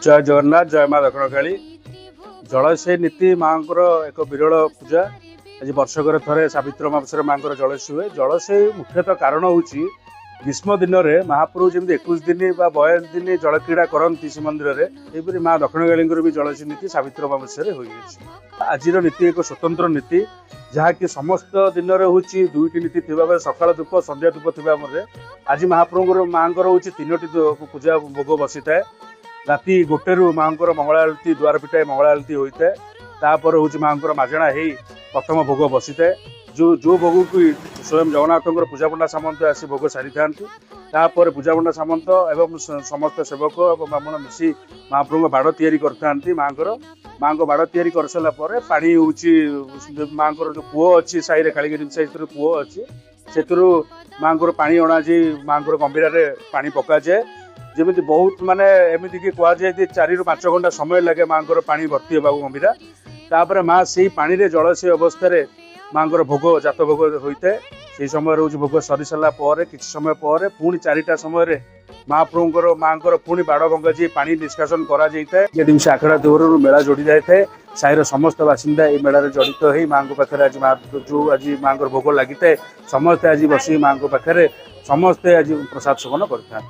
जय जगन्नाथ जय माँ दक्षिण काली जलसे नीति माँ एक विरल पूजा आज वर्षकर थे सावित्र मासरे माँ जलसे हुए जलसे मुख्यतः कारण हूँ ग्रीष्म दिन में महाप्रभु जमी 21 दिन 52 दिन जल क्रीड़ा करती श्रीमंदिर में यहपरी माँ दक्षिण काली भी जलसे नीति सावित्र मासरे हो आज नीति एक स्वतंत्र नीति जहाँकि समस्त दिन में हूँ दुईटी नीति थी सकाल धूप संध्या धूप थी आज महाप्रभु माँ हूँ 3टी पूजा भोग बसी था राति गोटेरु माँ मंगला आलती द्वार पिटाई मंगला आलती होता है तापर हूँ माँ माजणा हो प्रथम भोग बसी था जो भोग को स्वयं जगन्नाथ पूजा पंडा सामंत आसी भोग सारी था तापर पूजा पंडा सामंत एवं समस्त सेवक और ब्राह्मण मिसी महाप्रभु बाड़ तैयारी करते माँ को बाड़ तैयारी कर सारा पानी हूँ माँ जो कूह अच्छी साई कालीगिरी साई कूह अच्छी से माँ पानी अणा माँ गंभीर पानी पक जाए जमी बहुत माने एमती कि कहुए 4 ରୁ 5 घंटा समय लगे माँ पानी भर्ती होगा गंभीरा तापर माँ से पानी रे जल से अवस्था माँ भोग जात भोग होता है से समय रोज भोग सरी सारा कि समय पर पुणी 4टा समय महाप्रभुर माँ पुणी बाड़ भंगा जी पानी निष्कासन कर आखड़ा देवर मेला जोड़ी जाए थे साईर समस्त बासिंदा ये मेला जड़ित हो माँ पाखे आज माँ जो आज माँ भोग लगी था समस्ते आज बस माँ पाखे समस्ते आज प्रसाद सेवन करते।